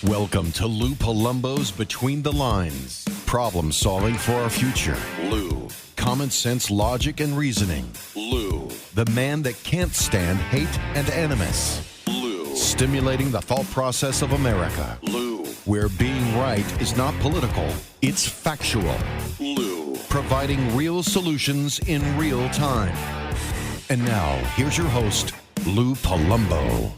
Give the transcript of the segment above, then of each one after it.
Welcome to Lou Palumbo's Between the Lines. Problem solving for our future. Lou. Common sense, logic, and reasoning. Lou. The man that can't stand hate and animus. Lou. Stimulating the thought process of America. Lou. Where being right is not political, it's factual. Lou. Providing real solutions in real time. And now, here's your host, Lou Palumbo.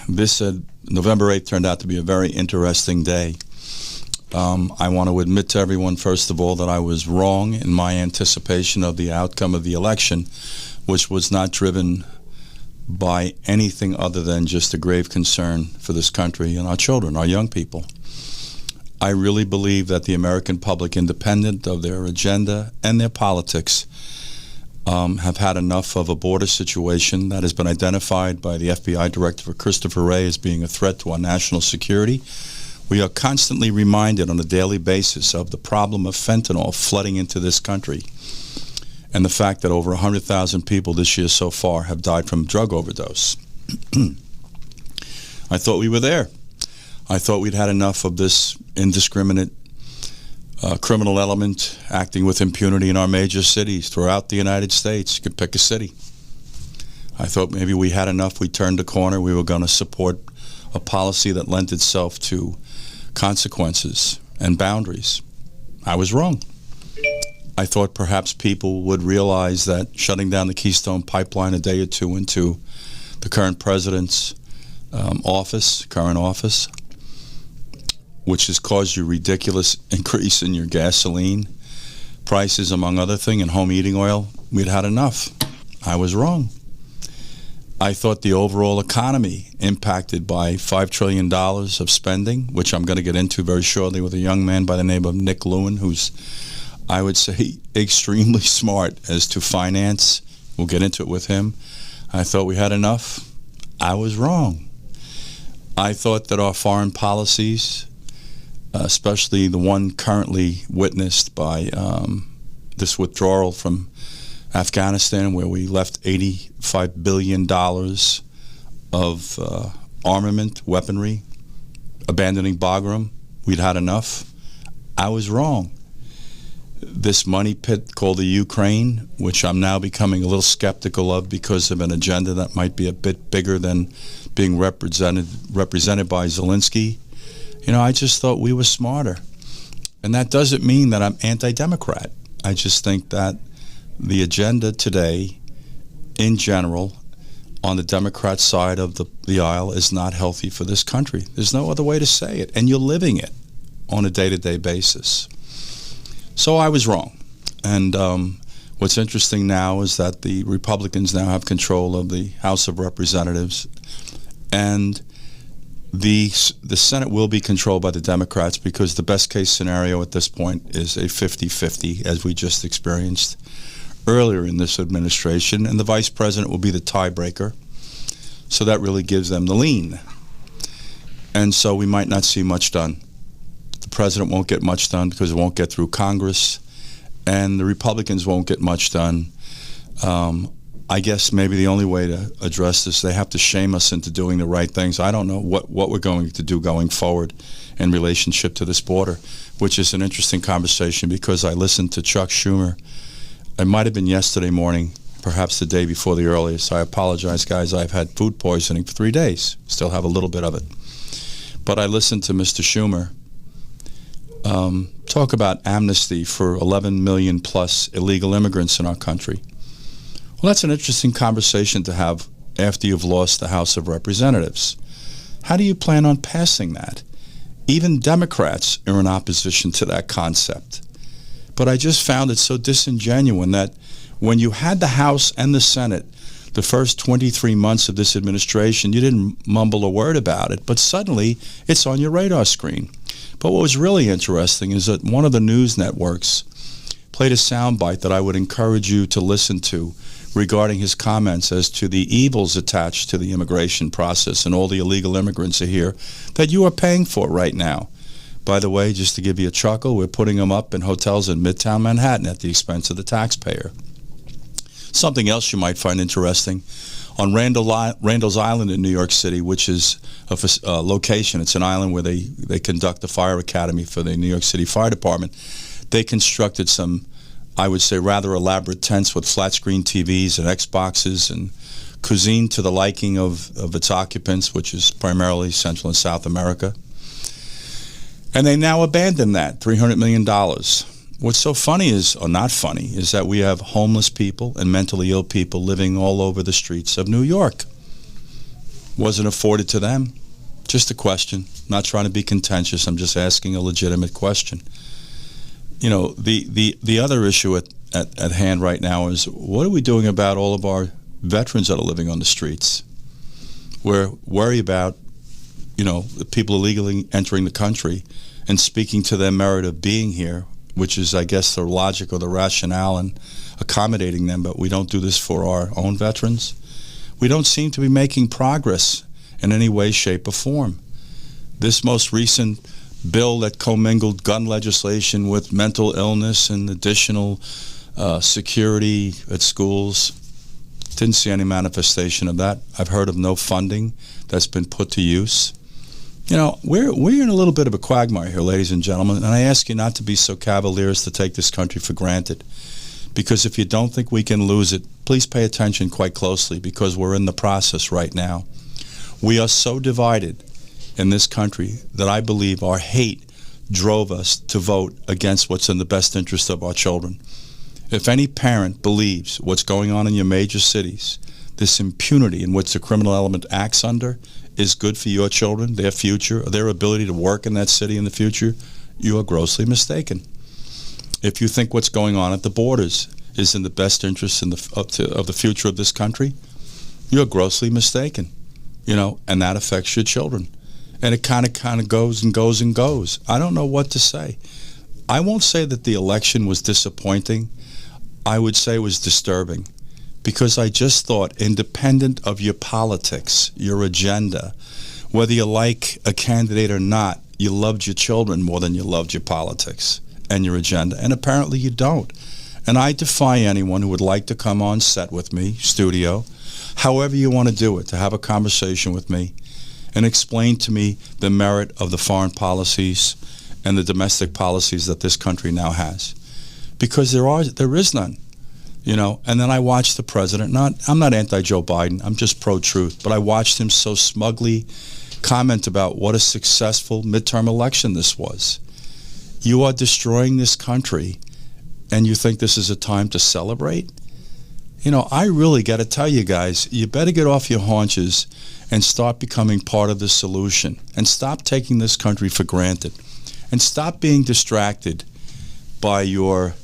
This November 8th turned out to be a very interesting day. I want to admit to everyone, first of all, that I was wrong in my anticipation of the outcome of the election, which was not driven by anything other than just a grave concern for this country and our children, our young people. I really believe that the American public, independent of their agenda and their politics, have had enough of a border situation that has been identified by the FBI Director Christopher Wray as being a threat to our national security. We are constantly reminded on a daily basis of the problem of fentanyl flooding into this country and the fact that over 100,000 people this year so far have died from drug overdose. I thought we were there. I thought we'd had enough of this indiscriminate criminal element acting with impunity in our major cities throughout the United States. You could pick a city. I thought maybe we had enough. We turned a corner. We were going to support a policy that lent itself to consequences and boundaries. I was wrong. I thought perhaps people would realize that shutting down the Keystone Pipeline a day or two into the current president's current office, which has caused you ridiculous increase in your gasoline prices, among other things, and home heating oil, we'd had enough. I was wrong. I thought the overall economy impacted by $5 trillion of spending, which I'm going to get into very shortly with a young man by the name of Nick Lewin, who's, I would say, extremely smart as to finance. We'll get into it with him. I thought we had enough. I was wrong. I thought that our foreign policies, especially the one currently witnessed by this withdrawal from Afghanistan, where we left $85 billion of armament, weaponry, abandoning Bagram. We'd had enough. I was wrong. This money pit called the Ukraine, which I'm now becoming a little skeptical of because of an agenda that might be a bit bigger than being represented by Zelensky. I just thought we were smarter. And that doesn't mean that I'm anti-Democrat. I just think that the agenda today, in general, on the Democrat side of the aisle is not healthy for this country. There's no other way to say it. And you're living it on a day-to-day basis. So I was wrong. And what's interesting now is that the Republicans now have control of the House of Representatives, and the Senate will be controlled by the Democrats because the best case scenario at this point is a 50-50, as we just experienced earlier in this administration, and the vice president will be the tiebreaker. So that really gives them the lean. And so we might not see much done. The president won't get much done because it won't get through Congress, and the Republicans won't get much done. I guess maybe the only way to address this, they have to shame us into doing the right things. I don't know what we're going to do going forward in relationship to this border, which is an interesting conversation because I listened to Chuck Schumer. It might have been yesterday morning, perhaps the day before the earliest. I apologize, guys. I've had food poisoning for 3 days. Still have a little bit of it. But I listened to Mr. Schumer talk about amnesty for 11 million plus illegal immigrants in our country. Well, that's an interesting conversation to have after you've lost the House of Representatives. How do you plan on passing that? Even Democrats are in opposition to that concept. But I just found it so disingenuous that when you had the House and the Senate the first 23 months of this administration, you didn't mumble a word about it, but suddenly it's on your radar screen. But what was really interesting is that one of the news networks played a soundbite that I would encourage you to listen to regarding his comments as to the evils attached to the immigration process and all the illegal immigrants are here that you are paying for right now. By the way, just to give you a chuckle, we're putting them up in hotels in Midtown Manhattan at the expense of the taxpayer. Something else you might find interesting. On Randall's Island in New York City, which is a location, it's an island where they conduct a fire academy for the New York City Fire Department. They constructed some, I would say, rather elaborate tents with flat screen TVs and Xboxes and cuisine to the liking of its occupants, which is primarily Central and South America. And they now abandoned that, $300 million. What's so funny is, or not funny, is that we have homeless people and mentally ill people living all over the streets of New York. Wasn't afforded to them. Just a question. Not trying to be contentious. I'm just asking a legitimate question. You know, the other issue at hand right now is, what are we doing about all of our veterans that are living on the streets? We're worried about, you know, the people illegally entering the country and speaking to their merit of being here, which is, I guess, the logic or the rationale and accommodating them, but we don't do this for our own veterans. We don't seem to be making progress in any way, shape, or form. This most recent bill that commingled gun legislation with mental illness and additional security at schools, didn't see any manifestation of that. I've heard of no funding that's been put to use. You know, we're in a little bit of a quagmire here, ladies and gentlemen, and I ask you not to be so cavalier as to take this country for granted. Because if you don't think we can lose it, please pay attention quite closely, because we're in the process right now. We are so divided in this country that I believe our hate drove us to vote against what's in the best interest of our children. If any parent believes what's going on in your major cities, this impunity in which the criminal element acts under, is good for your children, their future, their ability to work in that city in the future, you are grossly mistaken. If you think what's going on at the borders is in the best interest of the future of this country, you're grossly mistaken. You know, and that affects your children. And it kind of goes and goes and goes. I don't know what to say. I won't say that the election was disappointing. I would say it was disturbing. Because I just thought, independent of your politics, your agenda, whether you like a candidate or not, you loved your children more than you loved your politics and your agenda. And apparently you don't. And I defy anyone who would like to come on set with me, studio, however you want to do it, to have a conversation with me and explain to me the merit of the foreign policies and the domestic policies that this country now has. Because there is none. You know, and then I watched the president. I'm not anti-Joe Biden. I'm just pro-truth. But I watched him so smugly comment about what a successful midterm election this was. You are destroying this country, and you think this is a time to celebrate? You know, I really got to tell you guys, you better get off your haunches and start becoming part of the solution. And stop taking this country for granted. And stop being distracted by your,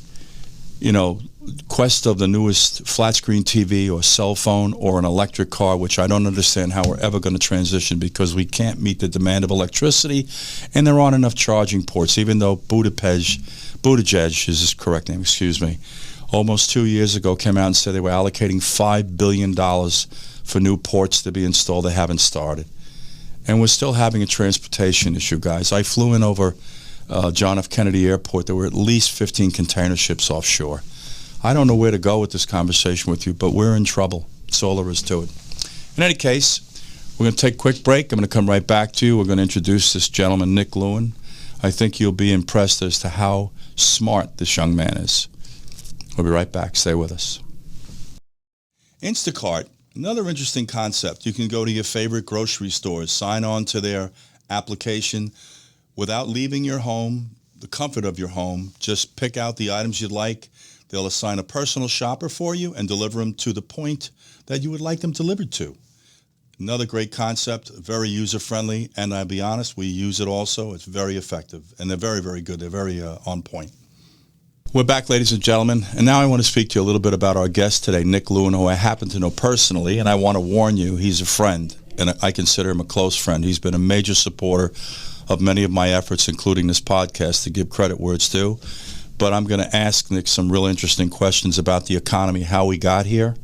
you know, quest of the newest flat screen TV or cell phone or an electric car, which I don't understand how we're ever going to transition, because we can't meet the demand of electricity and there aren't enough charging ports, even though Buttigieg is his correct name, excuse me, almost 2 years ago came out and said they were allocating $5 billion for new ports to be installed. They haven't started. And we're still having a transportation issue, guys. I flew in over John F. Kennedy Airport. There were at least 15 container ships offshore. I don't know where to go with this conversation with you, but we're in trouble. That's all there is to it. In any case, we're going to take a quick break. I'm going to come right back to you. We're going to introduce this gentleman, Nick Lewin. I think you'll be impressed as to how smart this young man is. We'll be right back. Stay with us. Instacart, another interesting concept. You can go to your favorite grocery stores, sign on to their application without leaving your home, the comfort of your home. Just pick out the items you'd like. They'll assign a personal shopper for you and deliver them to the point that you would like them delivered to. Another great concept, very user-friendly, and I'll be honest, we use it also. It's very effective, and they're very, very good. They're very on point. We're back, ladies and gentlemen, and now I want to speak to you a little bit about our guest today, Nick Lewin, who I happen to know personally, and I want to warn you, he's a friend, and I consider him a close friend. He's been a major supporter of many of my efforts, including this podcast, to give credit where it's due. But I'm going to ask Nick some real interesting questions about the economy, how we got here,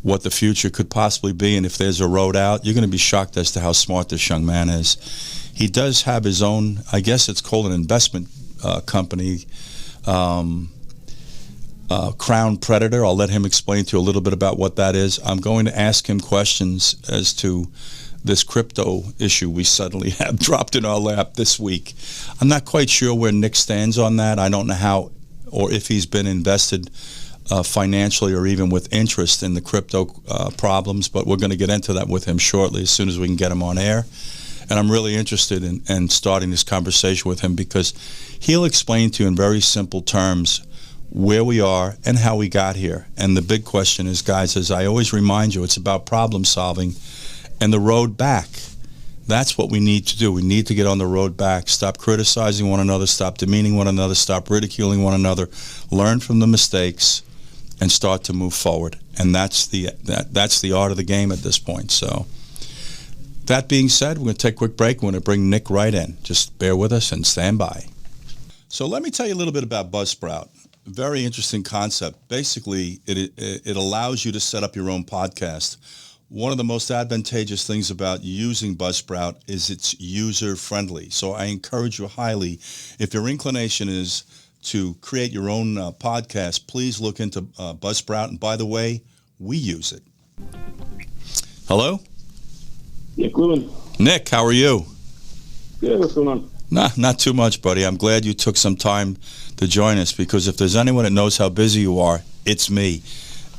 what the future could possibly be, and if there's a road out. You're going to be shocked as to how smart this young man is. He does have his own, I guess it's called an investment company. crown predator. I'll let him explain to you a little bit about what that is. I'm going to ask him questions as to this crypto issue we suddenly have dropped in our lap this week. I'm not quite sure where Nick stands on that. I don't know how or if he's been invested financially or even with interest in the crypto problems, but we're going to get into that with him shortly as soon as we can get him on air. And I'm really interested in starting this conversation with him because he'll explain to you in very simple terms where we are and how we got here. And the big question is, guys, as I always remind you, it's about problem solving and the road back. That's what we need to do. We need to get on the road back. Stop criticizing one another. Stop demeaning one another. Stop ridiculing one another. Learn from the mistakes and start to move forward. And that's the art of the game at this point. So that being said, we're going to take a quick break. We're going to bring Nick right in. Just bear with us and stand by. So let me tell you a little bit about Buzzsprout. Very interesting concept. Basically, it allows you to set up your own podcast. One of the most advantageous things about using Buzzsprout is it's user-friendly. So I encourage you highly, if your inclination is to create your own podcast, please look into Buzzsprout. And by the way, we use it. Hello? Nick Lewin. Nick, how are you? Good, what's going on? Nah, not too much, buddy. I'm glad you took some time to join us because if there's anyone that knows how busy you are, it's me.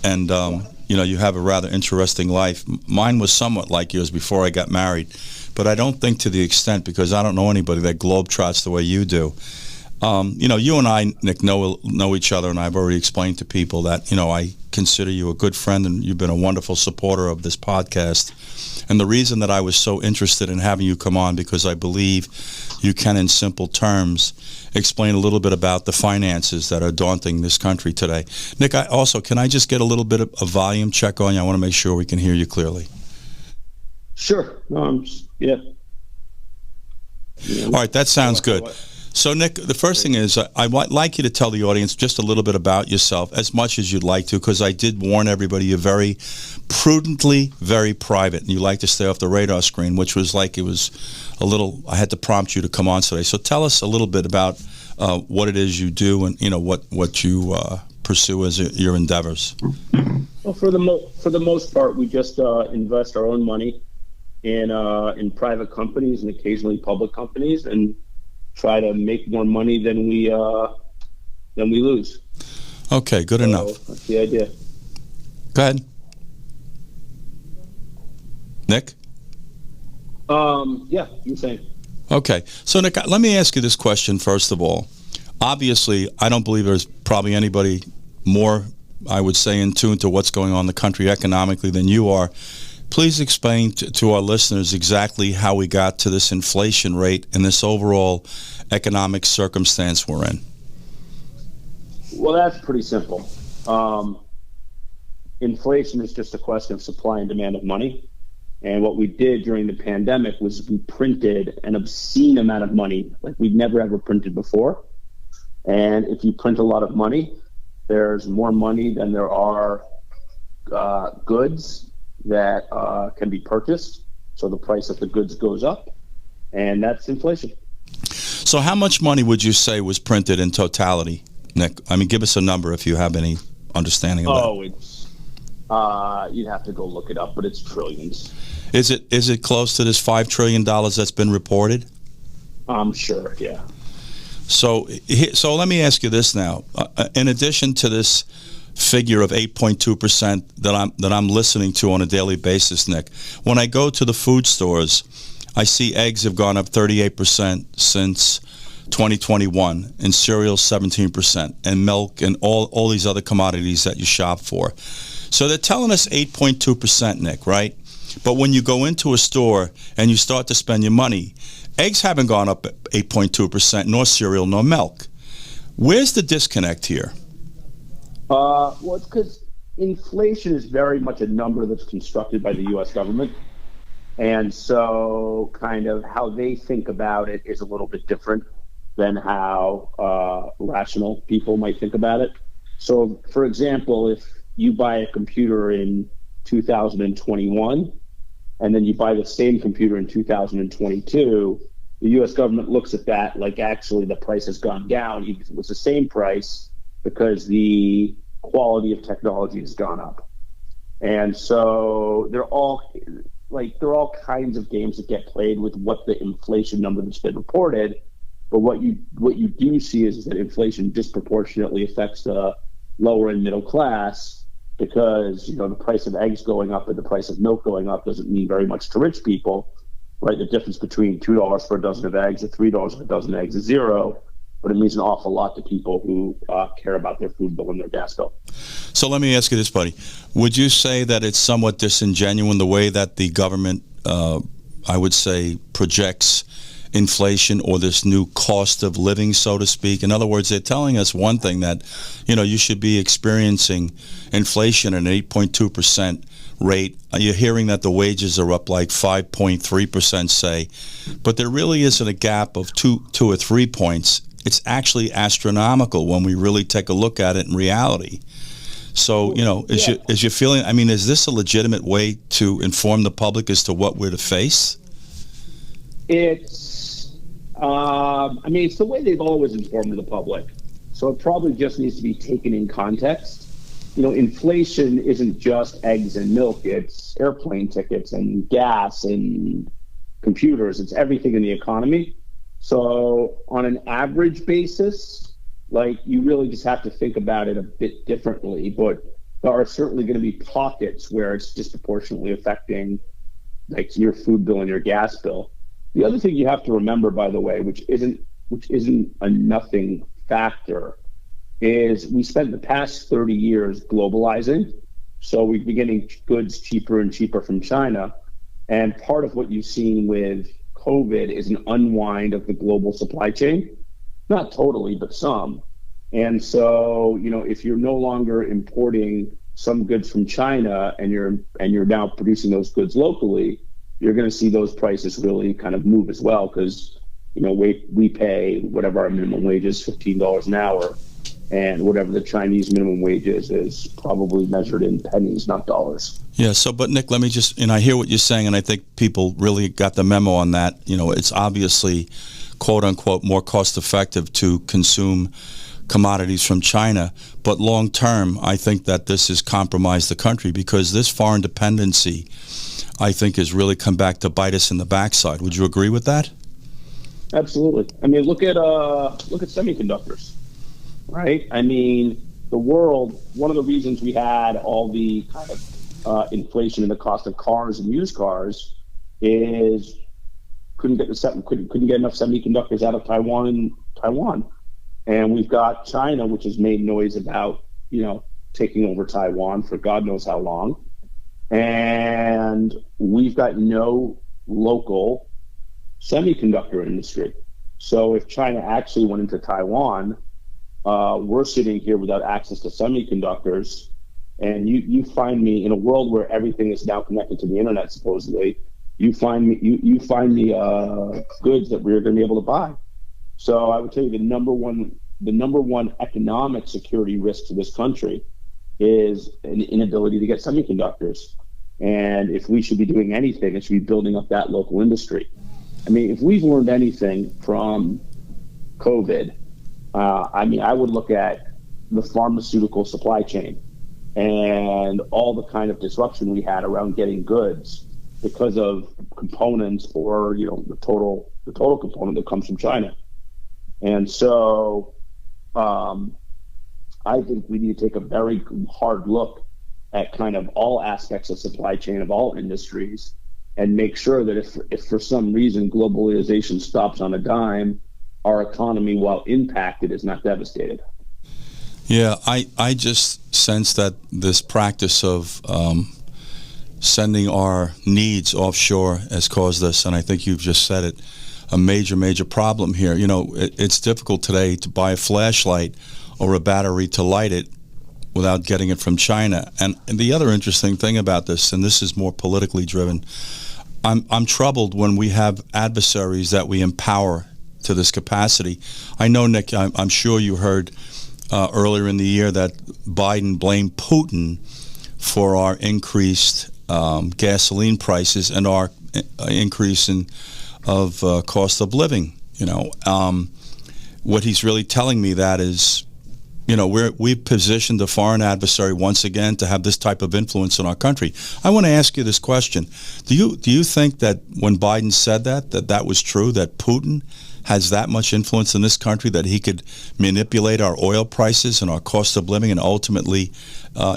And, you have a rather interesting life. Mine was somewhat like yours before I got married, but I don't think to the extent because I don't know anybody that globetrots the way you do. You and I, Nick, know each other, and I've already explained to people that, I consider you a good friend and you've been a wonderful supporter of this podcast. And the reason that I was so interested in having you come on because I believe you can, in simple terms, explain a little bit about the finances that are daunting this country today. Nick, can I just get a little bit of a volume check on you? I want to make sure we can hear you clearly. Sure. Yeah. All right, that sounds good. So, Nick, the first thing is I'd like you to tell the audience just a little bit about yourself, as much as you'd like to, because I did warn everybody you're very prudently, very private, and you like to stay off the radar screen, which was like it was a little, I had to prompt you to come on today. So tell us a little bit about what it is you do and, what you pursue as your endeavors. Well, for the most part, we just invest our own money in private companies and occasionally public companies and try to make more money than we lose. Okay, good enough. That's the idea. Go ahead. Nick? Yeah, you were saying. Okay. So, Nick, let me ask you this question first of all. Obviously, I don't believe there's probably anybody more, I would say, in tune to what's going on in the country economically than you are. Please explain to our listeners exactly how we got to this inflation rate and this overall economic circumstance we're in. Well, that's pretty simple. Inflation is just a question of supply and demand of money. And what we did during the pandemic was we printed an obscene amount of money like we'd never, ever printed before. And if you print a lot of money, there's more money than there are goods that can be purchased. So the price of the goods goes up, and that's inflation. So how much money would you say was printed in totality, Nick? I mean, give us a number if you have any understanding of that. Oh, it's you'd have to go look it up, but it's trillions. Is it close to this $5 trillion that's been reported? I'm sure, yeah. So let me ask you this now. In addition to this figure of 8.2% that I'm listening to on a daily basis, Nick, when I go to the food stores, I see eggs have gone up 38% since 2021, and cereal 17%, and milk and all these other commodities that you shop for. So they're telling us 8.2%, Nick, right? But when you go into a store and you start to spend your money, eggs haven't gone up 8.2%, nor cereal, nor milk. Where's the disconnect here? Well, it's because inflation is very much a number that's constructed by the U.S. government. And so kind of how they think about it is a little bit different than how rational people might think about it. So, for example, if you buy a computer in 2021 and then you buy the same computer in 2022, the U.S. government looks at that like actually the price has gone down. Even if it was the same price, because the quality of technology has gone up. And so there are all kinds of games that get played with what the inflation number that's been reported. But what you do see is that inflation disproportionately affects the lower and middle class, because the price of eggs going up and the price of milk going up doesn't mean very much to rich people, right? The difference between $2 for a dozen of eggs and $3 for a dozen of eggs is zero, but it means an awful lot to people who care about their food bill and their gas bill. So let me ask you this, buddy. Would you say that it's somewhat disingenuous the way that the government, I would say, projects inflation or this new cost of living, so to speak? In other words, they're telling us one thing, that you should be experiencing inflation at an 8.2% rate. You're hearing that the wages are up like 5.3%, say, but there really isn't a gap of two or 3 points. It's actually astronomical when we really take a look at it in reality. So, is your feeling, is this a legitimate way to inform the public as to what we're to face? It's the way they've always informed the public. So it probably just needs to be taken in context. Inflation isn't just eggs and milk. It's airplane tickets and gas and computers. It's everything in the economy. So on an average basis, you really just have to think about it a bit differently. But there are certainly going to be pockets where it's disproportionately affecting your food bill and your gas bill. The other thing you have to remember, by the way, which isn't a nothing factor, is we spent the past 30 years globalizing. So we've been getting goods cheaper and cheaper from China. And part of what you've seen with COVID is an unwind of the global supply chain. Not totally, but some. And so, if you're no longer importing some goods from China and you're now producing those goods locally, you're going to see those prices really kind of move as well, because we pay whatever our minimum wage is, $15 an hour, and whatever the Chinese minimum wage is probably measured in pennies, not dollars. Yeah. So, but Nick, let me just, I hear what you're saying, and I think people really got the memo on that. It's obviously, quote unquote, more cost effective to consume commodities from China, but long term, I think that this has compromised the country, because this foreign dependency, I think, has really come back to bite us in the backside. Would you agree with that? Absolutely. Look at semiconductors, right? The world. One of the reasons we had all the kind of inflation in the cost of cars and used cars is couldn't get enough semiconductors out of Taiwan, and we've got China, which has made noise about taking over Taiwan for God knows how long. And we've got no local semiconductor industry. So if China actually went into Taiwan, we're sitting here without access to semiconductors. And you find me in a world where everything is now connected to the internet, supposedly. You find me goods that we're going to be able to buy. So I would tell you the number one economic security risk to this country is an inability to get semiconductors. And if we should be doing anything, it should be building up that local industry. If we've learned anything from COVID, I would look at the pharmaceutical supply chain and all the kind of disruption we had around getting goods because of components or the total component that comes from China. And so I think we need to take a very hard look at kind of all aspects of supply chain of all industries and make sure that if for some reason globalization stops on a dime, our economy, while impacted, is not devastated. Yeah, I just sense that this practice of sending our needs offshore has caused us, and I think you've just said it, a major problem here. It's difficult today to buy a flashlight or a battery to light it without getting it from China. And the other interesting thing about this, and this is more politically driven, I'm troubled when we have adversaries that we empower to this capacity. I know, Nick, I'm sure you heard earlier in the year that Biden blamed Putin for our increased gasoline prices and our increase of cost of living. What he's really telling me that is we've positioned the foreign adversary once again to have this type of influence in our country. I want to ask you this question: Do you think that when Biden said that was true? That Putin has that much influence in this country that he could manipulate our oil prices and our cost of living and ultimately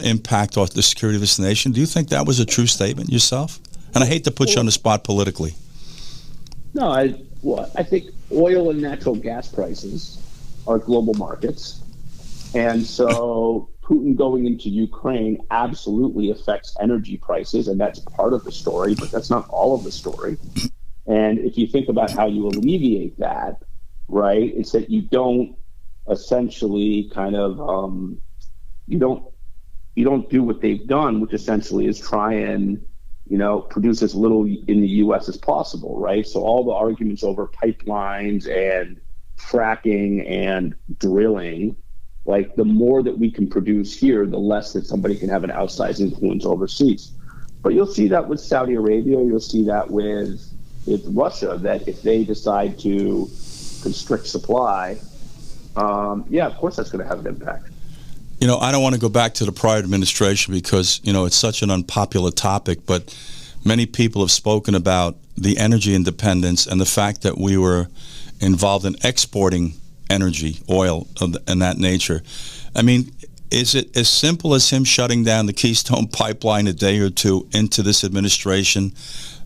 impact the security of this nation? Do you think that was a true statement yourself? And I hate to put you on the spot politically. No, I think oil and natural gas prices are global markets. And so Putin going into Ukraine absolutely affects energy prices, and that's part of the story, but that's not all of the story. And if you think about how you alleviate that, right, it's that you don't essentially kind of, you don't do what they've done, which essentially is try and, produce as little in the U.S. as possible, right? So all the arguments over pipelines and fracking and drilling, like the more that we can produce here, the less that somebody can have an outsized influence overseas. But you'll see that with Saudi Arabia, you'll see that with Russia, that if they decide to constrict supply, of course that's going to have an impact. I don't want to go back to the prior administration because, it's such an unpopular topic, but many people have spoken about the energy independence and the fact that we were involved in exporting energy, oil, and that nature. I mean, is it as simple as him shutting down the Keystone Pipeline a day or two into this administration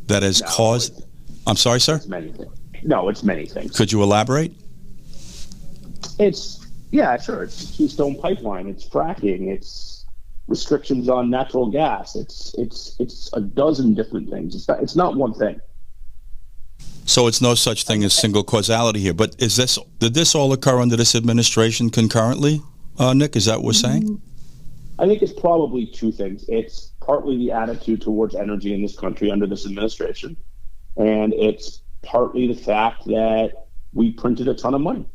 that has caused... I'm sorry, sir? It's many things. No, it's many things. Could you elaborate? Yeah, sure. It's Keystone Pipeline. It's fracking. It's restrictions on natural gas. It's a dozen different things. It's not one thing. So it's no such thing as single causality here. But did this all occur under this administration concurrently, Nick? Is that what we're saying? I think it's probably two things. It's partly the attitude towards energy in this country under this administration, and it's partly the fact that we printed a ton of money.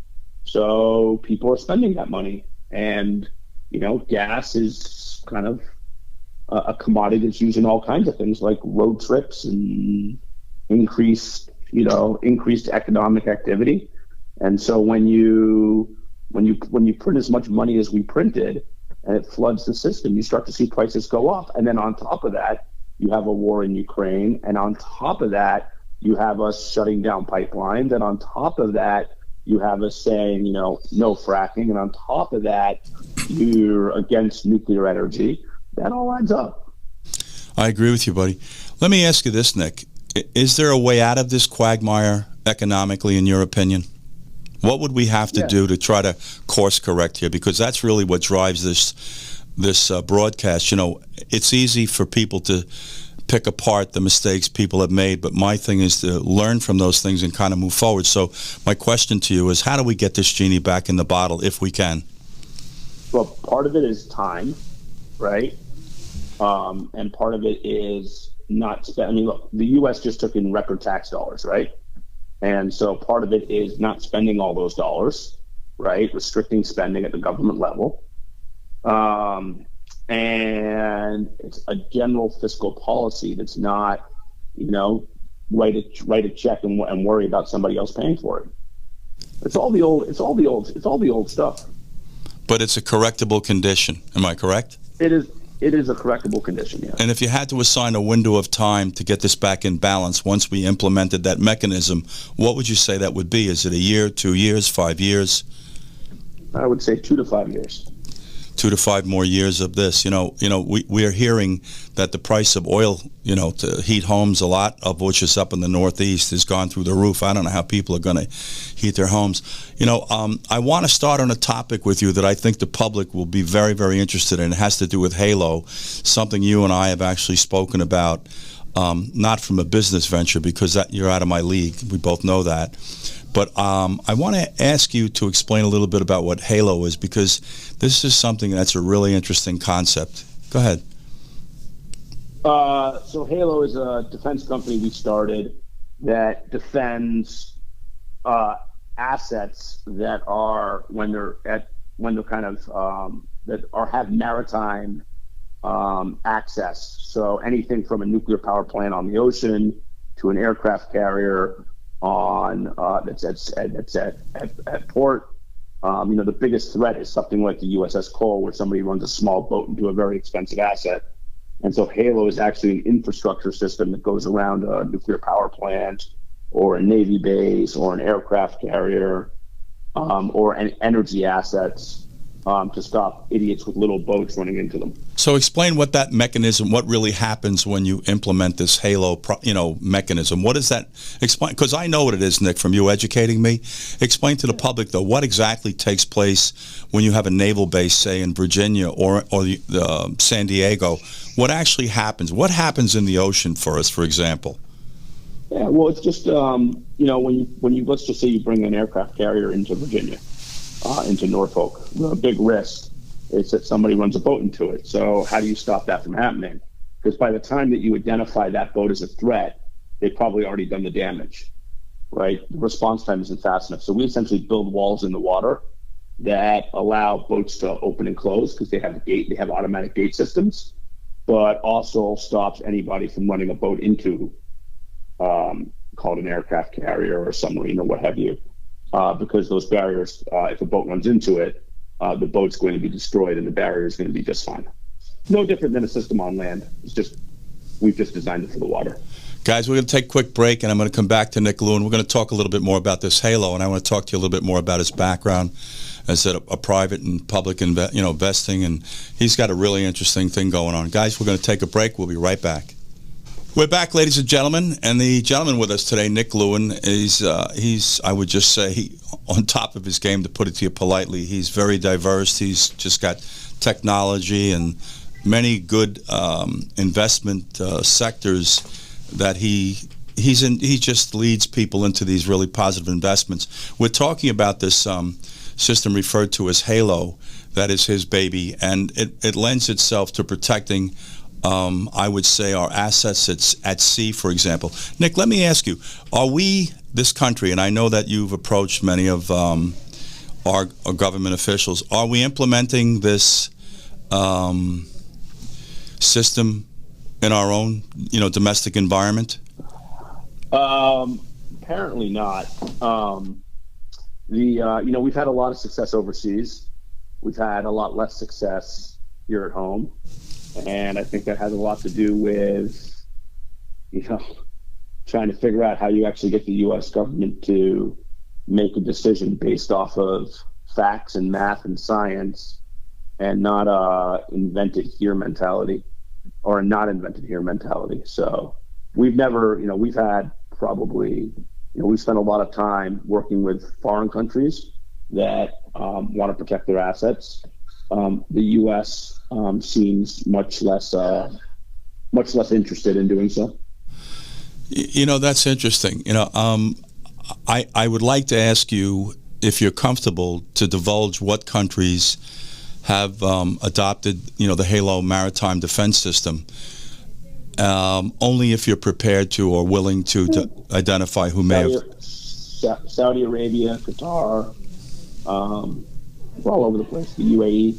So people are spending that money, and gas is kind of a commodity that's used in all kinds of things like road trips and increased economic activity. And so when you print as much money as we printed and it floods the system, you start to see prices go up. And then on top of that, you have a war in Ukraine, and on top of that, you have us shutting down pipelines, and on top of that, you have us saying, no fracking. And on top of that, you're against nuclear energy. That all adds up. I agree with you, buddy. Let me ask you this, Nick. Is there a way out of this quagmire economically, in your opinion? What would we have to do to try to course correct here? Because that's really what drives this broadcast. It's easy for people to pick apart the mistakes people have made, but my thing is to learn from those things and kind of move forward. So my question to you is, how do we get this genie back in the bottle if we can? Well, part of it is time, right? And part of it is not spend. I mean, look, the U.S. just took in record tax dollars, right? And so part of it is not spending all those dollars, right? Restricting spending at the government level. And it's a general fiscal policy that's not, write a check and worry about somebody else paying for it. It's all the old stuff. But it's a correctable condition. Am I correct? It is a correctable condition, yeah. And if you had to assign a window of time to get this back in balance once we implemented that mechanism, what would you say that would be? Is it a year, 2 years, 5 years? I would say 2 to 5 years. 2 to 5 more years of this. We are hearing that the price of oil, to heat homes, a lot of which is up in the Northeast, has gone through the roof. I don't know how people are going to heat their homes. I want to start on a topic with you that I think the public will be very, very interested in. It has to do with Halo, something you and I have actually spoken about, not from a business venture because you're out of my league. We both know that. But I want to ask you to explain a little bit about what Halo is, because this is something that's a really interesting concept. Go ahead. So Halo is a defense company we started that defends assets that are have maritime access. So anything from a nuclear power plant on the ocean to an aircraft carrier on that's at port, The biggest threat is something like the USS Cole, where somebody runs a small boat into a very expensive asset. And so HALO is actually an infrastructure system that goes around a nuclear power plant or a Navy base or an aircraft carrier or an energy assets to stop idiots with little boats running into them. So explain what that mechanism, what really happens when you implement this HALO, mechanism. What does that explain? Because I know what it is, Nick, from you educating me. Explain to the public, though, what exactly takes place when you have a naval base, say, in Virginia or San Diego. What actually happens? What happens in the ocean for us, for example? Yeah, well, it's just, when you let's just say you bring an aircraft carrier into Virginia, into Norfolk, the big risk is that somebody runs a boat into it. So how do you stop that from happening? Because by the time that you identify that boat as a threat, they've probably already done the damage, right? The response time isn't fast enough. So we essentially build walls in the water that allow boats to open and close because they have automatic gate systems, but also stops anybody from running a boat into called an aircraft carrier or a submarine or what have you, because those barriers, if a boat runs into it, the boat's going to be destroyed and the barrier is going to be just fine. No different than a system on land. It's just, we've just designed it for the water. Guys, we're going to take a quick break, and I'm going to come back to Nick Lewin. We're going to talk a little bit more about this HALO, and I want to talk to you a little bit more about his background as a private and public investing, and he's got a really interesting thing going on. Guys, we're going to take a break. We'll be right back. We're back, ladies and gentlemen, and the gentleman with us today, Nick Lewin, he's I would just say, on top of his game, to put it to you politely. He's very diverse. He's just got technology and many good investment sectors that he just leads people into these really positive investments. We're talking about this system referred to as HALO, that is his baby, and it lends itself to protecting I would say our assets at sea, for example. Nick, let me ask you, are we, this country, and I know that you've approached many of our government officials, are we implementing this system in our own, domestic environment? Apparently not. We've had a lot of success overseas. We've had a lot less success here at home. And I think that has a lot to do with, trying to figure out how you actually get the U.S. government to make a decision based off of facts and math and science and not a invented here mentality or a not invented here mentality. So we've never, we've had probably, we've spent a lot of time working with foreign countries that want to protect their assets. The U.S. Seems much less interested in doing so. That's interesting. I would like to ask you if you're comfortable to divulge what countries have adopted, the HALO maritime defense system. Only if you're prepared to or willing to identify who may have. Saudi Arabia, Qatar. We're all over the place, the UAE.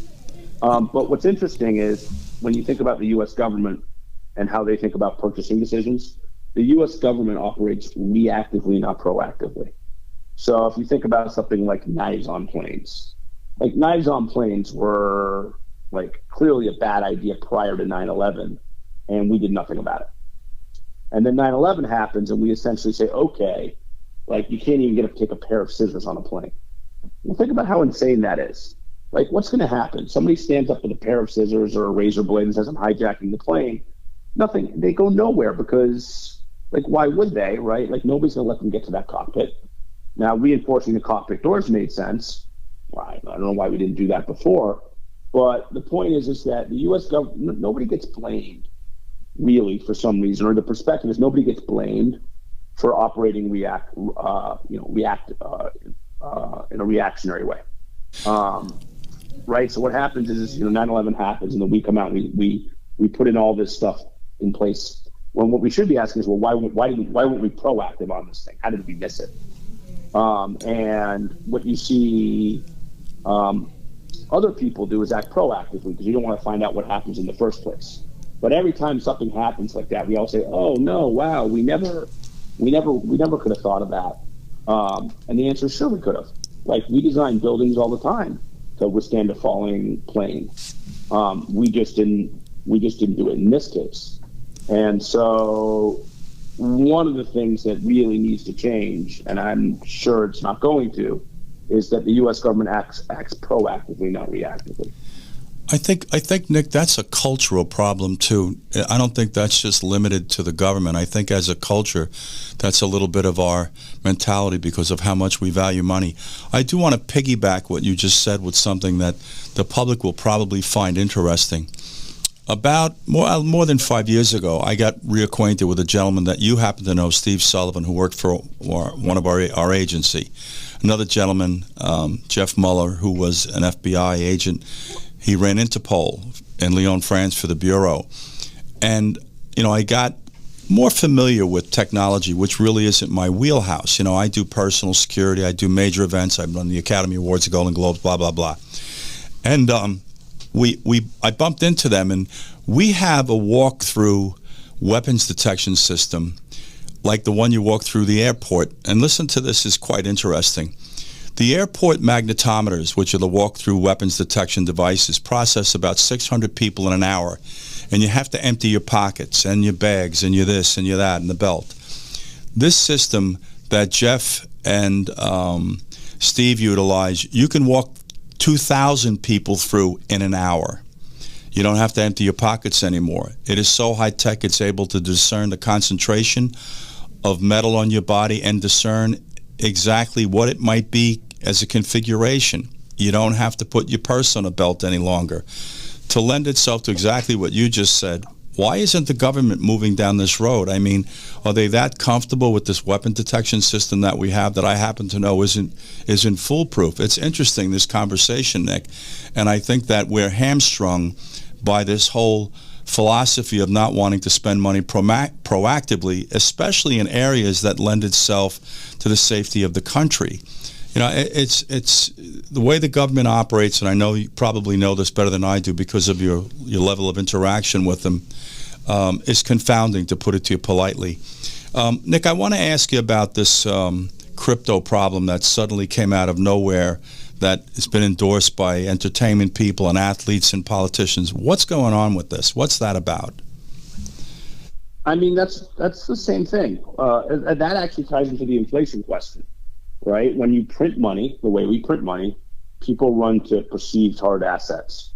But what's interesting is when you think about the U.S. government and how they think about purchasing decisions, the U.S. government operates reactively, not proactively. So if you think about something like knives on planes, knives on planes were clearly a bad idea prior to 9/11, and we did nothing about it. And then 9/11 happens, and we essentially say, okay, you can't even take a pair of scissors on a plane. Well, think about how insane that is. What's going to happen? Somebody stands up with a pair of scissors or a razor blade and says, I'm hijacking the plane. Nothing. They go nowhere because, why would they, right? Nobody's going to let them get to that cockpit. Now, reinforcing the cockpit doors made sense. I don't know why we didn't do that before. But the point is that the U.S. government, nobody gets blamed, really, for some reason, or the perspective is nobody gets blamed for operating in a reactionary way. Right. So what happens is 9/11 happens, and then we come out and we put in all this stuff in place. When what we should be asking is, well, why weren't we proactive on this thing? How did we miss it? And what you see other people do is act proactively because you don't want to find out what happens in the first place. But every time something happens like that, we all say, oh no, wow, we never could have thought of that. And the answer is sure we could have. Like, we design buildings all the time to withstand a falling plane. We just didn't do it in this case. And so one of the things that really needs to change, and I'm sure it's not going to, is that the U.S. government acts proactively, not reactively. I think, Nick, that's a cultural problem too. I don't think that's just limited to the government. I think as a culture, that's a little bit of our mentality because of how much we value money. I do want to piggyback what you just said with something that the public will probably find interesting. About more than 5 years ago, I got reacquainted with a gentleman that you happen to know, Steve Sullivan, who worked for one of our agency. Another gentleman, Jeff Mueller, who was an FBI agent. He ran Interpol in Lyon, France for the Bureau. And, I got more familiar with technology, which really isn't my wheelhouse. I do personal security. I do major events. I've done the Academy Awards, the Golden Globes, blah, blah, blah. And I bumped into them, and we have a walk-through weapons detection system like the one you walk through the airport. And listen to this, is quite interesting. The airport magnetometers, which are the walk-through weapons detection devices, process about 600 people in an hour. And you have to empty your pockets and your bags and your this and your that and the belt. This system that Jeff and Steve utilize, you can walk 2,000 people through in an hour. You don't have to empty your pockets anymore. It is so high-tech, it's able to discern the concentration of metal on your body and discern exactly what it might be as a configuration. You don't have to put your purse on a belt any longer. To lend itself to exactly what you just said, why isn't the government moving down this road? I mean, are they that comfortable with this weapon detection system that we have that I happen to know isn't foolproof? It's interesting, this conversation, Nick, and I think that we're hamstrung by this whole philosophy of not wanting to spend money proactively, especially in areas that lend itself to the safety of the country. It's the way the government operates, and I know you probably know this better than I do because of your level of interaction with them, is confounding, to put it to you politely. Nick, I want to ask you about this crypto problem that suddenly came out of nowhere, that has been endorsed by entertainment people and athletes and politicians. What's going on with this? What's that about? I mean, that's the same thing. That actually ties into the inflation question, right? When you print money, the way we print money, people run to perceived hard assets.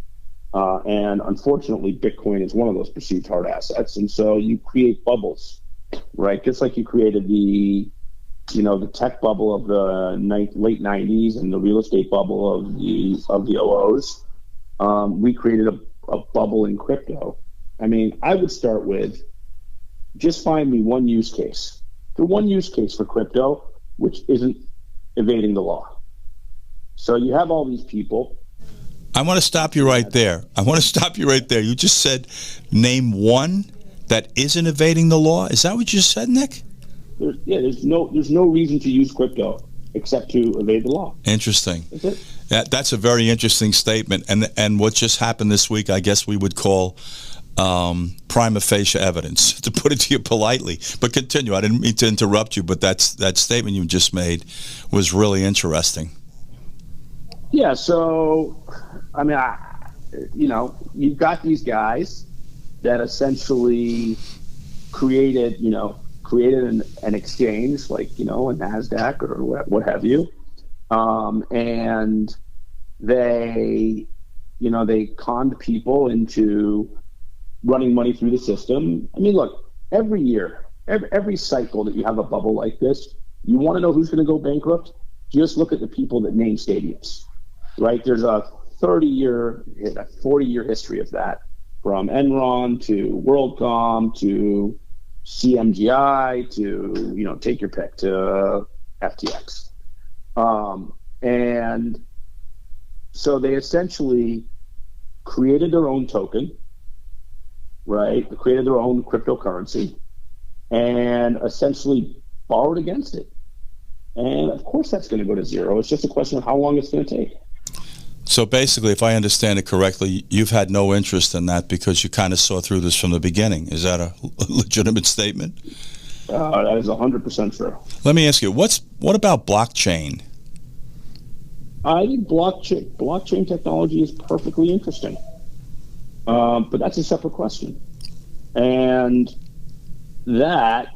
And unfortunately, Bitcoin is one of those perceived hard assets. And so you create bubbles, right? Just like you created the tech bubble of the late 90s and the real estate bubble of the OOs. We created a bubble in crypto. I mean, I would start with, just find me one use case. The one use case for crypto which isn't evading the law. So you have all these people. I want to stop you right there. You just said, name one that isn't evading the law. Is that what you just said, Nick? There's no reason to use crypto except to evade the law. Interesting. That's it. That's a very interesting statement. And what just happened this week, I guess we would call prima facie evidence, to put it to you politely. But continue. I didn't mean to interrupt you, but that statement you just made was really interesting. Yeah. So, I mean, you've got these guys that essentially created an exchange, like, a NASDAQ or what have you. And they conned people into running money through the system. I mean, look, every year, every cycle that you have a bubble like this, you want to know who's going to go bankrupt? Just look at the people that name stadiums, right? There's a 40-year history of that, from Enron to WorldCom to CMGI to, take your pick, to FTX. And so they essentially created their own token, right? They created their own cryptocurrency and essentially borrowed against it. And of course that's going to go to zero. It's just a question of how long it's going to take. So basically, if I understand it correctly, you've had no interest in that because you kind of saw through this from the beginning. Is that a legitimate statement? That is 100% true. Let me ask you, what about blockchain? I think blockchain technology is perfectly interesting, but that's a separate question, and that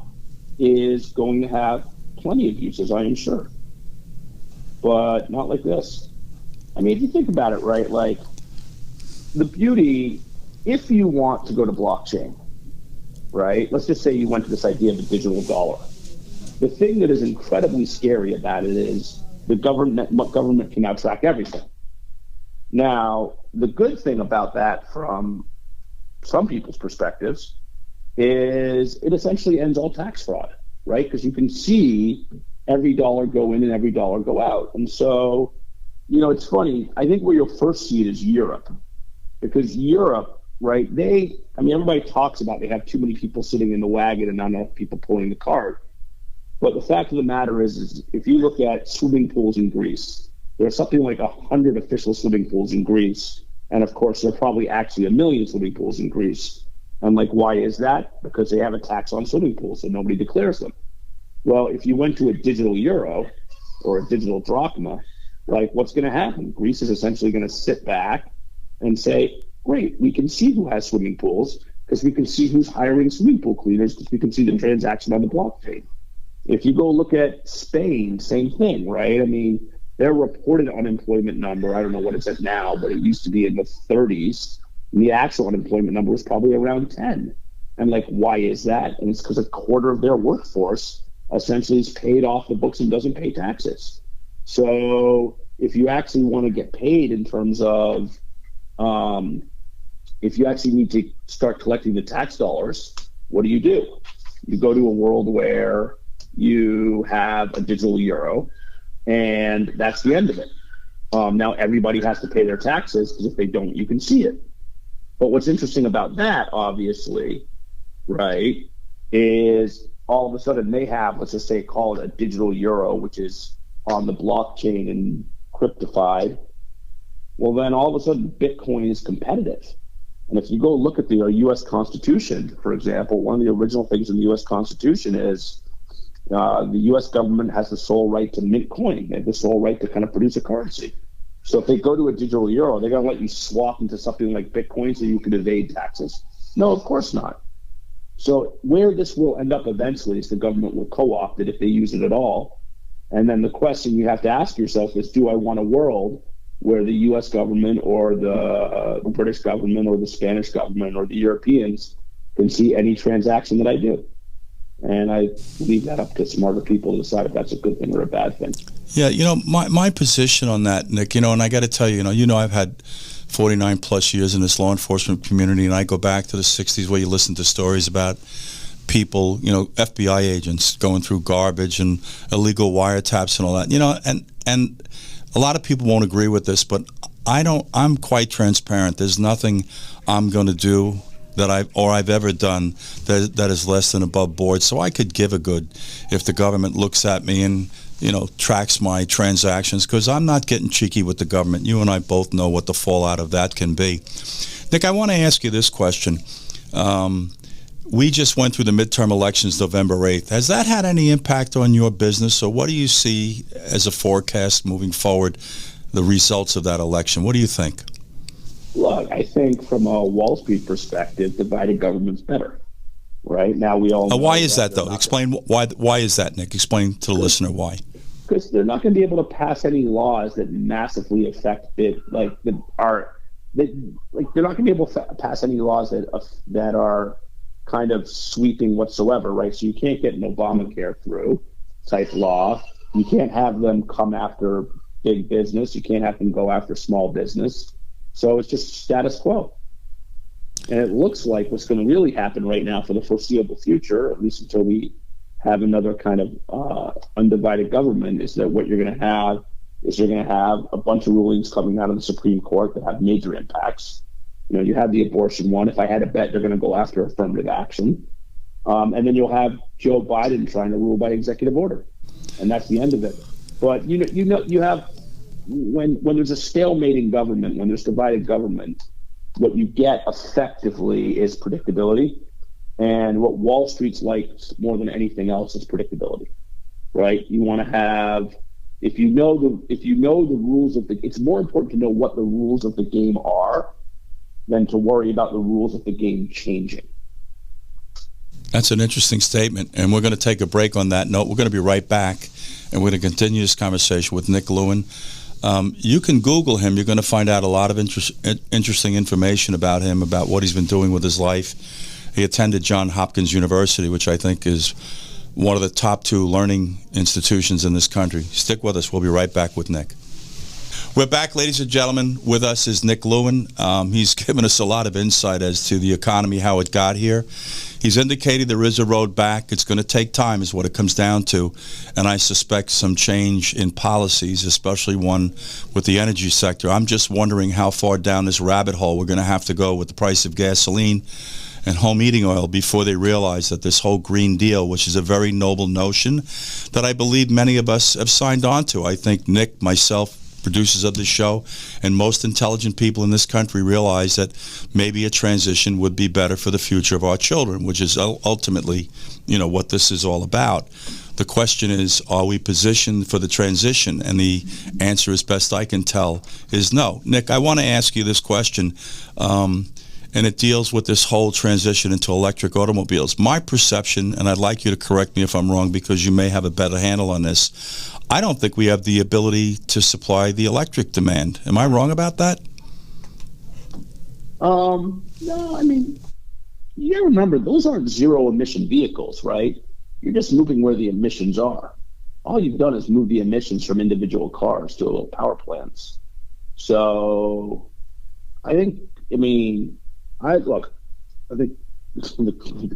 is going to have plenty of uses, I am sure, but not like this. I mean, if you think about it, right, like the beauty, if you want to go to blockchain, right, let's just say you went to this idea of a digital dollar. The thing that is incredibly scary about it is the government can now track everything. Now, the good thing about that from some people's perspectives is it essentially ends all tax fraud, right? Because you can see every dollar go in and every dollar go out. And so, it's funny. I think where you'll first see it is Europe, because Europe, right, everybody talks about they have too many people sitting in the wagon and not enough people pulling the cart. But the fact of the matter is if you look at swimming pools in Greece, there's something like 100 official swimming pools in Greece. And of course, there are probably actually 1 million swimming pools in Greece. And why is that? Because they have a tax on swimming pools, so nobody declares them. Well, if you went to a digital euro or a digital drachma, what's going to happen? Greece is essentially going to sit back and say, great, we can see who has swimming pools because we can see who's hiring swimming pool cleaners because we can see the transaction on the blockchain. If you go look at Spain, same thing, right? I mean, their reported unemployment number, I don't know what it's at now, but it used to be in the 30s. And the actual unemployment number was probably around 10. And why is that? And it's because a quarter of their workforce essentially is paid off the books and doesn't pay taxes. So if you actually want to get paid in terms of, if you actually need to start collecting the tax dollars, what do? You go to a world where you have a digital euro, and that's the end of it. Now everybody has to pay their taxes because if they don't, you can see it. But what's interesting about that, obviously, right, is all of a sudden they have, let's just say, call it a digital euro, which is on the blockchain and cryptified. Well, then all of a sudden Bitcoin is competitive. And if you go look at the U.S. Constitution, for example, one of the original things in the U.S. Constitution is the U.S. government has the sole right to mint coin. They have the sole right to kind of produce a currency. So if they go to a digital euro, they're going to let you swap into something like Bitcoin so you can evade taxes? No, of course not. So where this will end up eventually is the government will co-opt it if they use it at all. And then the question you have to ask yourself is, do I want a world where the U.S. government or the British government or the Spanish government or the Europeans can see any transaction that I do? And I leave that up to smarter people to decide if that's a good thing or a bad thing. Yeah, my position on that, Nick, and I got to tell you, I've had 49 plus years in this law enforcement community, and I go back to the 60s where you listen to stories about people, FBI agents going through garbage and illegal wiretaps and all that, and a lot of people won't agree with this, but I'm quite transparent. There's nothing I'm going to do that I've ever done that is less than above board. So I could give a good if the government looks at me and tracks my transactions, because I'm not getting cheeky with the government. You and I both know what the fallout of that can be. Nick, I want to ask you this question. We just went through the midterm elections November 8th. Has that had any impact on your business, or what do you see as a forecast moving forward, the results of that election? What do you think? Look, I think from a Wall Street perspective, divided government's better. Right now, we all know why is that though? Explain why is that, Nick? Explain to the listener why. Because they're not going to be able to pass any laws that massively affect it, they're not going to be able to pass any laws that are kind of sweeping whatsoever, right? So you can't get an Obamacare through type law. You can't have them come after big business. You can't have them go after small business. So it's just status quo. And it looks like what's going to really happen right now for the foreseeable future, at least until we have another kind of undivided government, is that what you're going to have is you're going to have a bunch of rulings coming out of the Supreme Court that have major impacts. You have the abortion one. If I had to bet, they're going to go after affirmative action. And then you'll have Joe Biden trying to rule by executive order. And that's the end of it. But, you have, when there's a stalemating government, when there's divided government, what you get effectively is predictability. And what Wall Street's like more than anything else is predictability, right? You want to have if you know the rules of the, it's more important to know what the rules of the game are than to worry about the rules of the game changing. That's an interesting statement, and we're going to take a break on that note. We're going to be right back, and we're going to continue this conversation with Nick Lewin. You can Google him. You're going to find out a lot of interesting information about him, about what he's been doing with his life. He attended Johns Hopkins University, which I think is one of the top 2 learning institutions in this country. Stick with us. We'll be right back with Nick. We're back, ladies and gentlemen. With us is Nick Lewin. He's given us a lot of insight as to the economy, how it got here. He's indicated there is a road back. It's going to take time is what it comes down to. And I suspect some change in policies, especially one with the energy sector. I'm just wondering how far down this rabbit hole we're going to have to go with the price of gasoline and home heating oil before they realize that this whole Green Deal, which is a very noble notion that I believe many of us have signed on to. I think Nick, myself, producers of this show, and most intelligent people in this country realize that maybe a transition would be better for the future of our children, which is ultimately, what this is all about. The question is, are we positioned for the transition? And the answer, as best I can tell, is no. Nick, I want to ask you this question, and it deals with this whole transition into electric automobiles. My perception, and I'd like you to correct me if I'm wrong because you may have a better handle on this, I don't think we have the ability to supply the electric demand. Am I wrong about that? No, I mean, you gotta remember, those aren't zero-emission vehicles, right? You're just moving where the emissions are. All you've done is move the emissions from individual cars to power plants. So I think the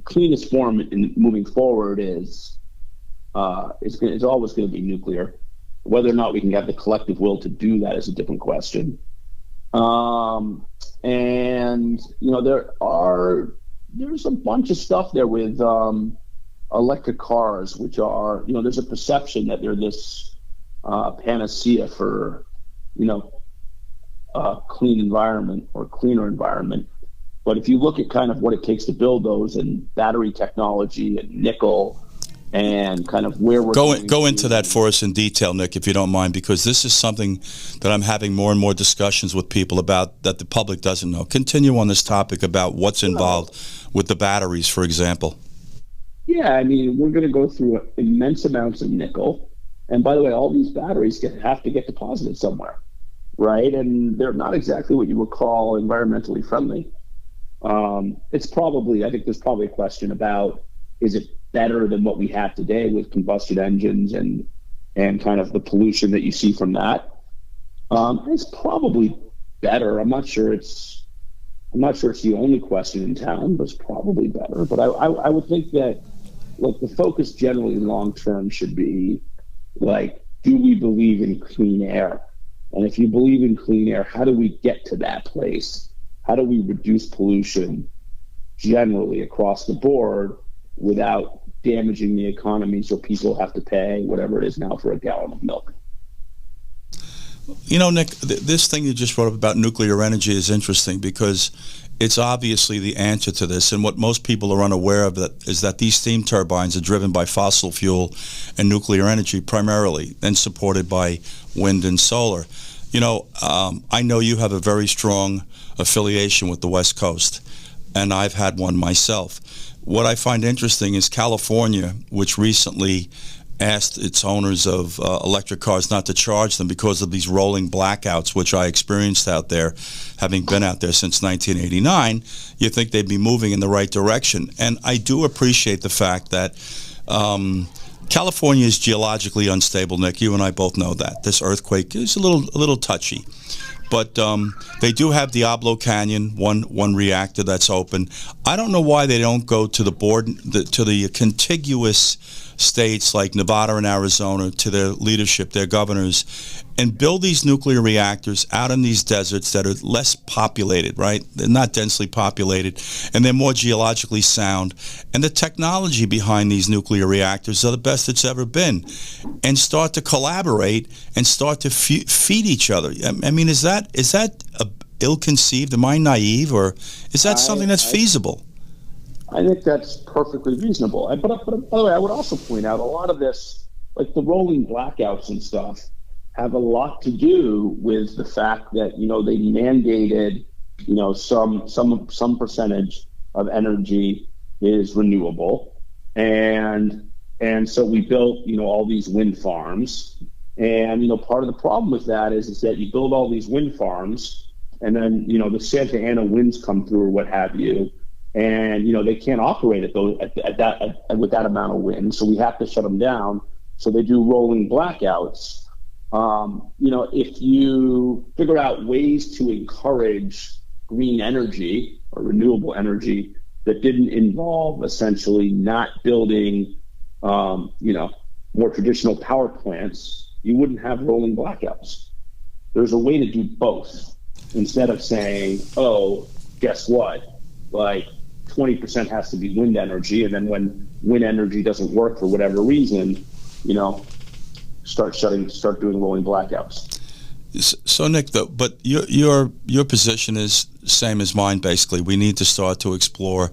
cleanest form in moving forward is always going to be nuclear. Whether or not we can have the collective will to do that is a different question. There's a bunch of stuff there with electric cars, which are, there's a perception that they're this panacea for, a clean environment or cleaner environment. But if you look at kind of what it takes to build those and battery technology and nickel and kind of where we're go into that for us in detail, Nick, if you don't mind, because this is something that I'm having more and more discussions with people about that the public doesn't know. Continue on this topic about what's involved with the batteries, for example. Yeah, I mean, we're going to go through immense amounts of nickel. And by the way, all these batteries have to get deposited somewhere, right? And they're not exactly what you would call environmentally friendly. I think there's probably a question about, is it better than what we have today with combustion engines and kind of the pollution that you see from that? It's probably better. I'm not sure it's the only question in town, but it's probably better. But I would think that, look, the focus generally long term should be like, do we believe in clean air? And if you believe in clean air, how do we get to that place? How do we reduce pollution generally across the board without damaging the economy so people have to pay whatever it is now for a gallon of milk? Nick, this thing you just brought up about nuclear energy is interesting because it's obviously the answer to this. And what most people are unaware of is that these steam turbines are driven by fossil fuel and nuclear energy primarily, and supported by wind and solar. I know you have a very strong affiliation with the West Coast, and I've had one myself. What I find interesting is California, which recently asked its owners of electric cars not to charge them because of these rolling blackouts, which I experienced out there, having been out there since 1989. You think they'd be moving in the right direction. And I do appreciate the fact that California is geologically unstable, Nick. You and I both know that. This earthquake is a little touchy. But they do have Diablo Canyon, one reactor that's open. I don't know why they don't go to the contiguous states like Nevada and Arizona, to their leadership, their governors, and build these nuclear reactors out in these deserts that are less populated, right? They're not densely populated, and they're more geologically sound. And the technology behind these nuclear reactors are the best it's ever been. And start to collaborate and start to feed each other. I mean, is that ill-conceived? Am I naive, or is that something that's feasible? I think that's perfectly reasonable. But by the way, I would also point out a lot of this like the rolling blackouts and stuff have a lot to do with the fact that, they mandated, some percentage of energy is renewable. And so we built, all these wind farms. And, part of the problem with that is that you build all these wind farms and then, the Santa Ana winds come through or what have you. And, they can't operate with that amount of wind. So we have to shut them down. So they do rolling blackouts. If you figure out ways to encourage green energy or renewable energy that didn't involve essentially not building, more traditional power plants, you wouldn't have rolling blackouts. There's a way to do both instead of saying, oh, guess what? Like 20% has to be wind energy. And then when wind energy doesn't work for whatever reason, start doing rolling blackouts. So Nick, but your position is same as mine. Basically, we need to start to explore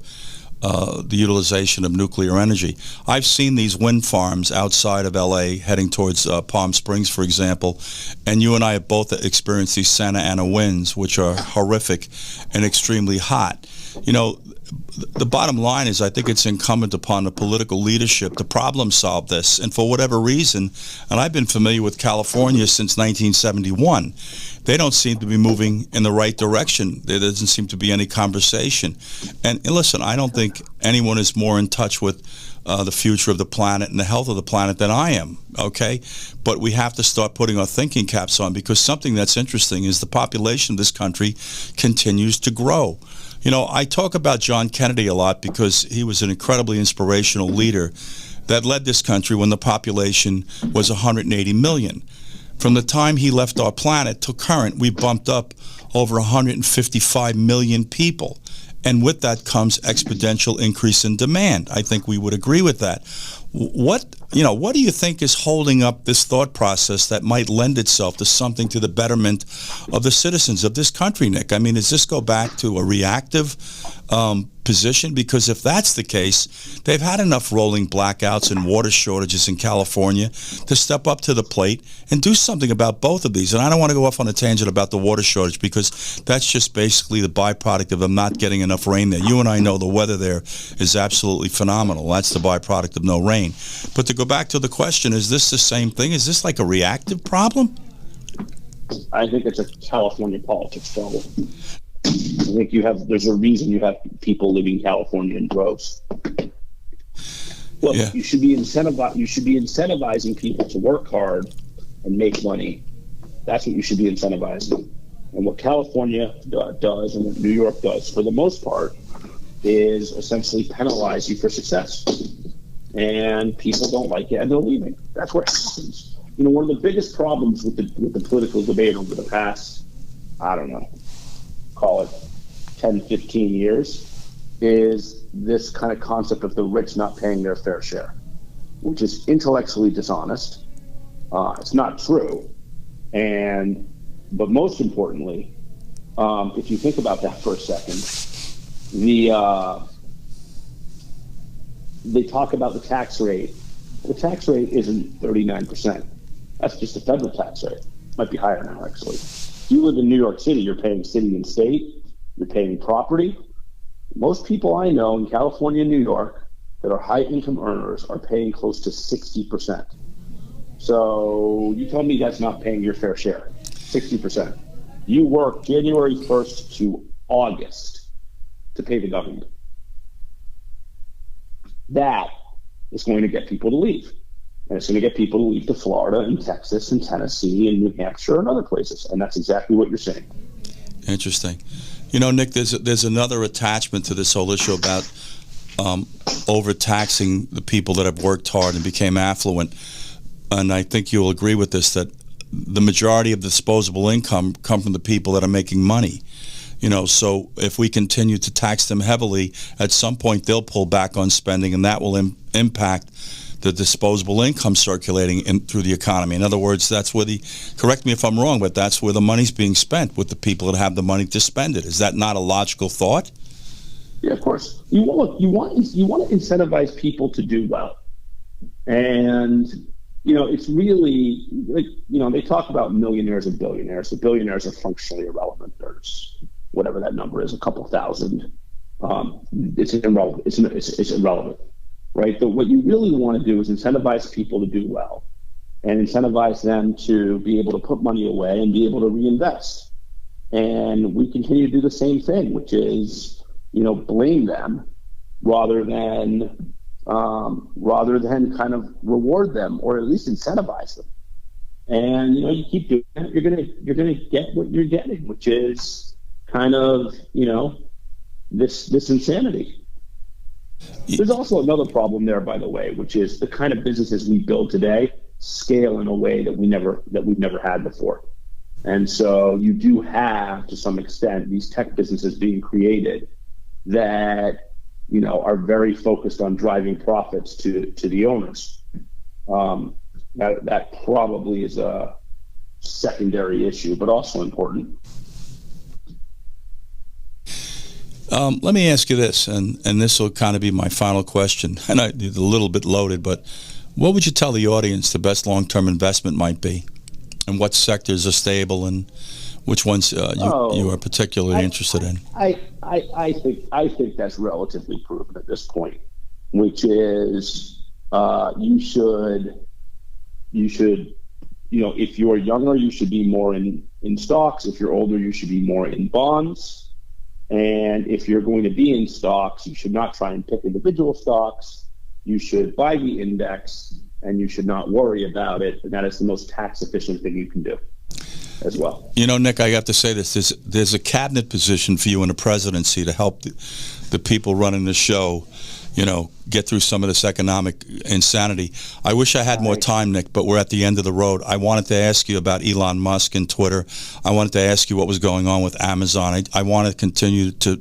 the utilization of nuclear energy. I've seen these wind farms outside of LA heading towards Palm Springs, for example, and you and I have both experienced these Santa Ana winds, which are horrific and extremely hot. The bottom line is I think it's incumbent upon the political leadership to problem solve this. And for whatever reason, and I've been familiar with California since 1971, they don't seem to be moving in the right direction. There doesn't seem to be any conversation. And listen, I don't think anyone is more in touch with the future of the planet and the health of the planet than I am, okay? But we have to start putting our thinking caps on, because something that's interesting is the population of this country continues to grow. I talk about John Kennedy a lot because he was an incredibly inspirational leader that led this country when the population was 180 million. From the time he left our planet to current, we bumped up over 155 million people. And with that comes exponential increase in demand. I think we would agree with that. What do you think is holding up this thought process that might lend itself to something to the betterment of the citizens of this country, Nick? I mean, does this go back to a reactive position? Because if that's the case, they've had enough rolling blackouts and water shortages in California to step up to the plate and do something about both of these. And I don't want to go off on a tangent about the water shortage, because that's just basically the byproduct of them not getting enough rain there. You and I know the weather there is absolutely phenomenal. That's the byproduct of no rain. But to go back to the question, is this the same thing? Is this like a reactive problem? I think it's a California politics problem. I think there's a reason you have people living in California in droves. Look, yeah. You should be incentivizing people to work hard and make money. That's what you should be incentivizing. And what California does and what New York does, for the most part, is essentially penalize you for success. And people don't like it, and they're leaving. That's what happens. One of the biggest problems with the political debate over the past, I don't know, call it 10, 15 years, is this kind of concept of the rich not paying their fair share, which is intellectually dishonest. It's not true. But most importantly, if you think about that for a second, they talk about the tax rate. The tax rate isn't 39%. That's just the federal tax rate. It might be higher now, actually. If you live in New York City, you're paying city and state, you're paying property. Most people I know in California and New York that are high income earners are paying close to 60%. So you tell me that's not paying your fair share, 60%. You work January 1st to August to pay the government. That is going to get people to leave. And it's going to get people to leave to Florida and Texas and Tennessee and New Hampshire and other places. And that's exactly what you're saying. Interesting. Nick, there's another attachment to this whole issue about overtaxing the people that have worked hard and became affluent. And I think you'll agree with this, that the majority of disposable income come from the people that are making money. So if we continue to tax them heavily, at some point they'll pull back on spending, and that will impact the disposable income circulating through the economy. In other words, that's where correct me if I'm wrong, but that's where the money's being spent, with the people that have the money to spend it. Is that not a logical thought? Yeah, of course. You want to incentivize people to do well. And, it's really like, they talk about millionaires and billionaires. The billionaires are functionally irrelevant. There's whatever that number is, a couple thousand. It's irrelevant. It's irrelevant, right? But what you really want to do is incentivize people to do well, and incentivize them to be able to put money away and be able to reinvest. And we continue to do the same thing, which is, blame them rather than kind of reward them, or at least incentivize them. And you keep doing that, you're gonna get what you're getting, which is kind of this insanity. There's also another problem there, by the way, which is the kind of businesses we build today scale in a way that we've never had before. And so you do have, to some extent, these tech businesses being created that are very focused on driving profits to the owners. That probably is a secondary issue, but also important. Let me ask you this, and this will kind of be my final question, and it's a little bit loaded, but what would you tell the audience the best long-term investment might be, and what sectors are stable, and which ones you are particularly interested in? I think that's relatively proven at this point, which is you should if you're younger, you should be more in stocks. If you're older, you should be more in bonds. And if you're going to be in stocks, you should not try and pick individual stocks. You should buy the index, and you should not worry about it. And that is the most tax efficient thing you can do as well. Nick, I have to say this. There's a cabinet position for you in the presidency to help the people running the show, get through some of this economic insanity. I wish I had more time, Nick, but we're at the end of the road. I wanted to ask you about Elon Musk and Twitter. I wanted to ask you what was going on with Amazon. I want to continue to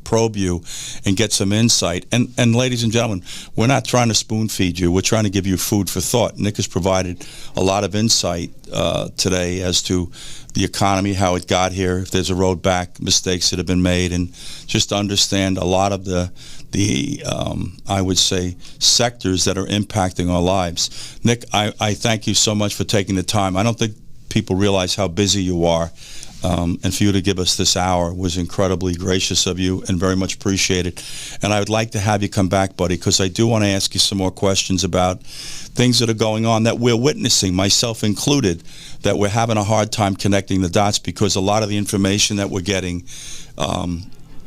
probe you and get some insight. And ladies and gentlemen, we're not trying to spoon feed you. We're trying to give you food for thought. Nick has provided a lot of insight today as to the economy, how it got here, if there's a road back, mistakes that have been made, and just to understand a lot of the I would say, sectors that are impacting our lives. Nick, I thank you so much for taking the time. I don't think people realize how busy you are, and for you to give us this hour was incredibly gracious of you and very much appreciated. And I would like to have you come back, buddy, because I do want to ask you some more questions about things that are going on that we're witnessing, myself included, that we're having a hard time connecting the dots, because a lot of the information that we're getting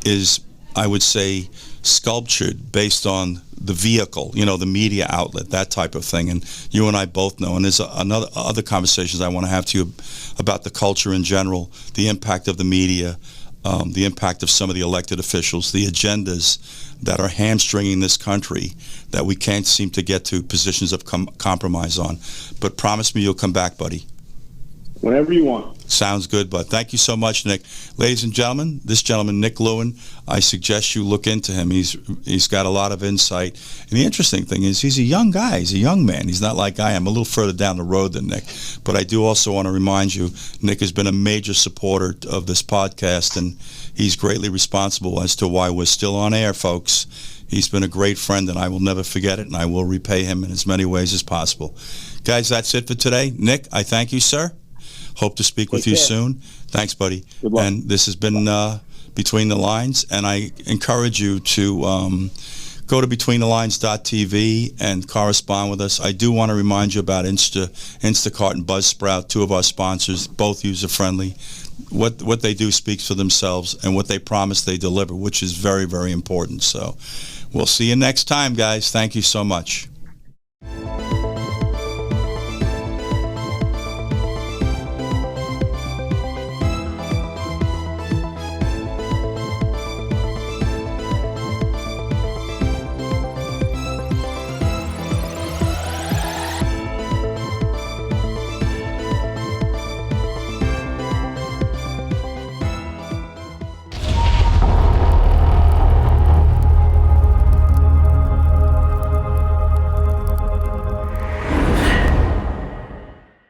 is, I would say, sculptured based on the vehicle, the media outlet, that type of thing. And you and I both know, and there's other conversations I want to have to you about the culture in general, the impact of the media, the impact of some of the elected officials, the agendas that are hamstringing this country that we can't seem to get to positions of compromise on. But promise me you'll come back, buddy. Whenever you want. Sounds good, bud. Thank you so much, Nick. Ladies and gentlemen, this gentleman, Nick Lewin, I suggest you look into him. He's got a lot of insight. And the interesting thing is he's a young guy. He's a young man. He's not like I am, a little further down the road than Nick. But I do also want to remind you, Nick has been a major supporter of this podcast, and he's greatly responsible as to why we're still on air, folks. He's been a great friend, and I will never forget it, and I will repay him in as many ways as possible. Guys, that's it for today. Nick, I thank you, sir. Hope to speak with you soon. Thanks, buddy. Good luck. And this has been Between the Lines, and I encourage you to go to betweenthelines.tv and correspond with us. I do want to remind you about Instacart and Buzzsprout, two of our sponsors, both user-friendly. What they do speaks for themselves, and what they promise they deliver, which is very, very important. So we'll see you next time, guys. Thank you so much.